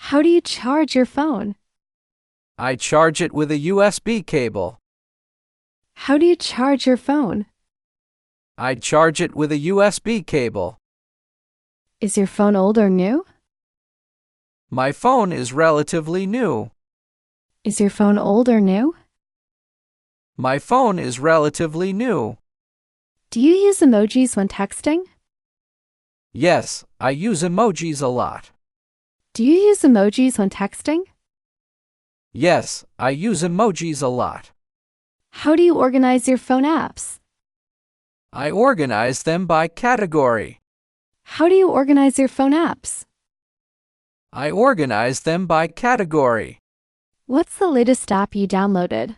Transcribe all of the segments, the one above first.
How do you charge your phone? I charge it with a USB cable. How do you charge your phone? I charge it with a USB cable. Is your phone old or new? My phone is relatively new. Is your phone old or new? My phone is relatively new. Do you use emojis when texting? Yes, I use emojis a lot. Do you use emojis when texting? Yes, I use emojis a lot. How do you organize your phone apps? I organize them by category. How do you organize your phone apps? I organize them by category. What's the latest app you downloaded?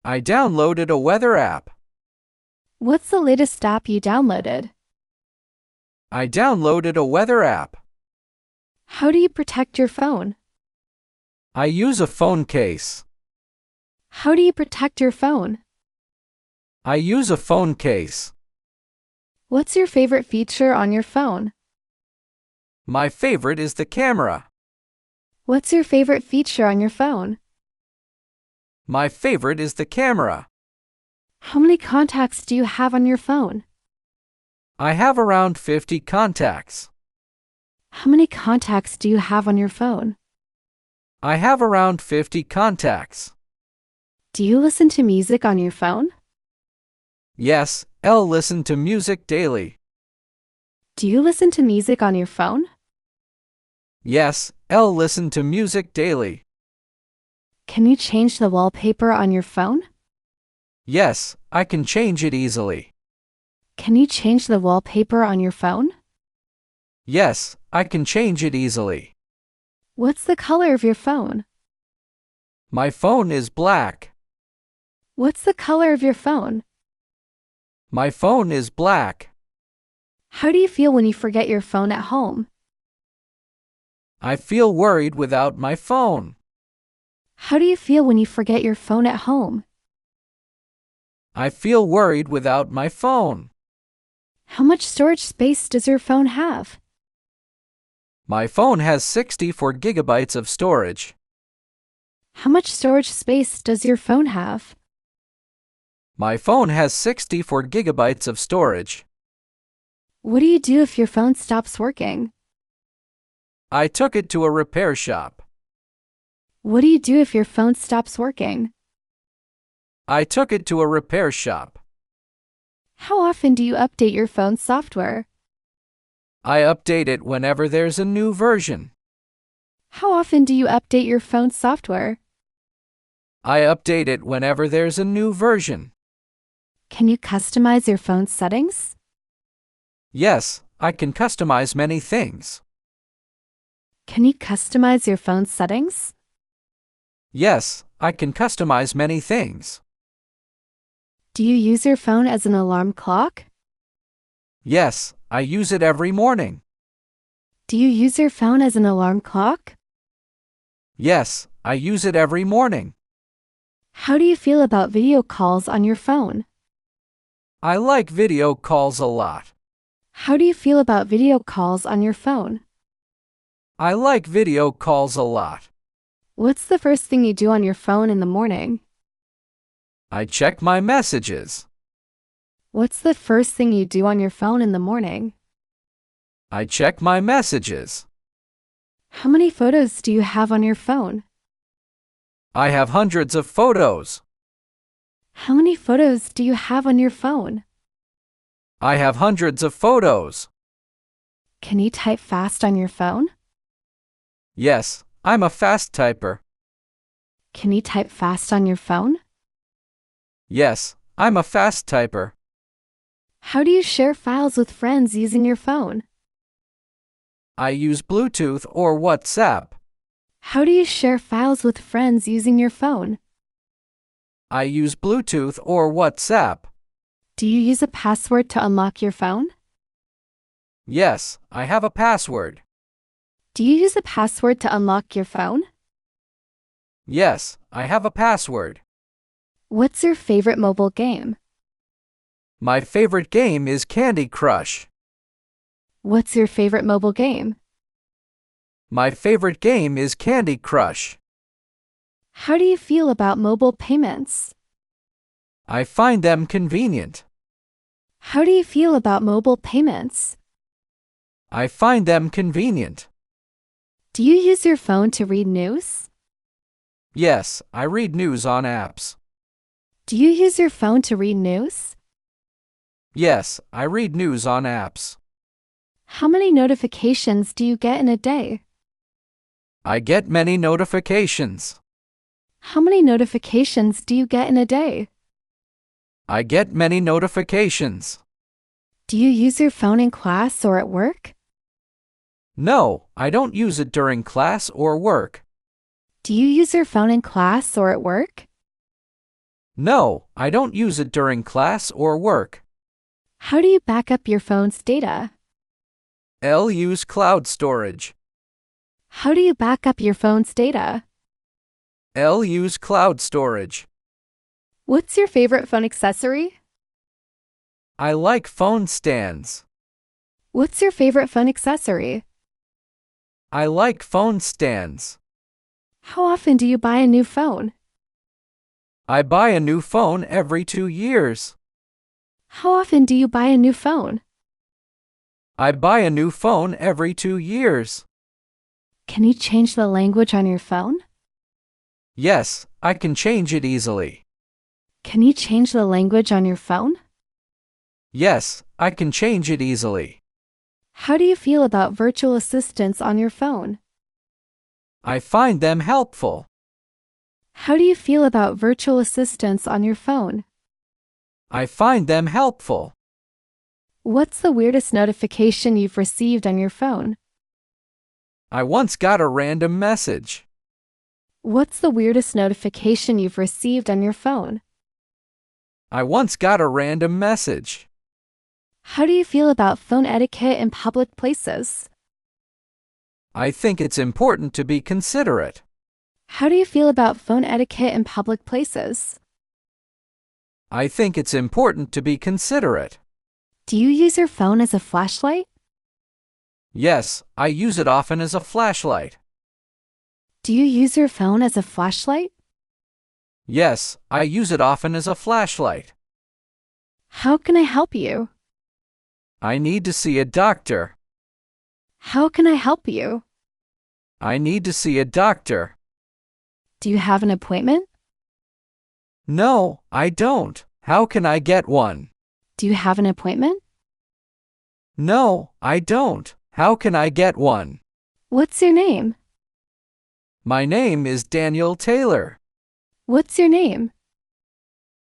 I downloaded a weather app. What's the latest app you downloaded? I downloaded a weather app. How do you protect your phone? I use a phone case. How do you protect your phone? I use a phone case. What's your favorite feature on your phone? My favorite is the camera. What's your favorite feature on your phone? My favorite is the camera. How many contacts do you have on your phone? I have around 50 contacts. How many contacts do you have on your phone? I have around 50 contacts. Do you listen to music on your phone? Yes, I'll listen to music daily. Do you listen to music on your phone? Yes, I'll listen to music daily. Can you change the wallpaper on your phone? Yes, I can change it easily. Can you change the wallpaper on your phone? Yes, I can change it easily. What's the color of your phone? My phone is black. What's the color of your phone? My phone is black. How do you feel when you forget your phone at home? I feel worried without my phone. How do you feel when you forget your phone at home? I feel worried without my phone. How much storage space does your phone have? My phone has 64 gigabytes of storage. How much storage space does your phone have? My phone has 64 gigabytes of storage. What do you do if your phone stops working? I took it to a repair shop. What do you do if your phone stops working? I took it to a repair shop. How often do you update your phone's software? I update it whenever there's a new version. How often do you update your phone's software? I update it whenever there's a new version. Can you customize your phone's settings? Yes, I can customize many things. Can you customize your phone's settings? Yes, I can customize many things. Do you use your phone as an alarm clock? Yes, I use it every morning. Do you use your phone as an alarm clock? Yes, I use it every morning. How do you feel about video calls on your phone? I like video calls a lot. How do you feel about video calls on your phone? I like video calls a lot. What's the first thing you do on your phone in the morning? I check my messages. What's the first thing you do on your phone in the morning? I check my messages. How many photos do you have on your phone? I have hundreds of photos. How many photos do you have on your phone? I have hundreds of photos. Can you type fast on your phone? Yes, I'm a fast typer. Can you type fast on your phone? Yes, I'm a fast typer. How do you share files with friends using your phone? I use Bluetooth or WhatsApp. How do you share files with friends using your phone? I use Bluetooth or WhatsApp. Do you use a password to unlock your phone? Yes, I have a password. Do you use a password to unlock your phone? Yes, I have a password. What's your favorite mobile game? My favorite game is Candy Crush. What's your favorite mobile game? My favorite game is Candy Crush. How do you feel about mobile payments? I find them convenient. How do you feel about mobile payments? I find them convenient. Do you use your phone to read news? Yes, I read news on apps. Do you use your phone to read news? Yes, I read news on apps. How many notifications do you get in a day? I get many notifications. How many notifications do you get in a day? I get many notifications. Do you use your phone in class or at work? No, I don't use it during class or work. Do you use your phone in class or at work? No, I don't use it during class or work. How do you back up your phone's data? I'll use cloud storage. How do you back up your phone's data? I'll use cloud storage. What's your favorite phone accessory? I like phone stands. What's your favorite phone accessory? I like phone stands. How often do you buy a new phone? I buy a new phone every 2 years. How often do you buy a new phone? I buy a new phone every 2 years. Can you change the language on your phone? Yes, I can change it easily. Can you change the language on your phone? Yes, I can change it easily. How do you feel about virtual assistants on your phone? I find them helpful. How do you feel about virtual assistants on your phone? I find them helpful. What's the weirdest notification you've received on your phone? I once got a random message. What's the weirdest notification you've received on your phone? I once got a random message. How do you feel about phone etiquette in public places? I think it's important to be considerate. How do you feel about phone etiquette in public places? I think it's important to be considerate. Do you use your phone as a flashlight? Yes, I use it often as a flashlight. Do you use your phone as a flashlight? Yes, I use it often as a flashlight. How can I help you? I need to see a doctor. How can I help you? I need to see a doctor. Do you have an appointment? No, I don't. How can I get one? Do you have an appointment? No, I don't. How can I get one? What's your name? My name is Daniel Taylor. What's your name?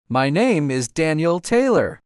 My name is Daniel Taylor.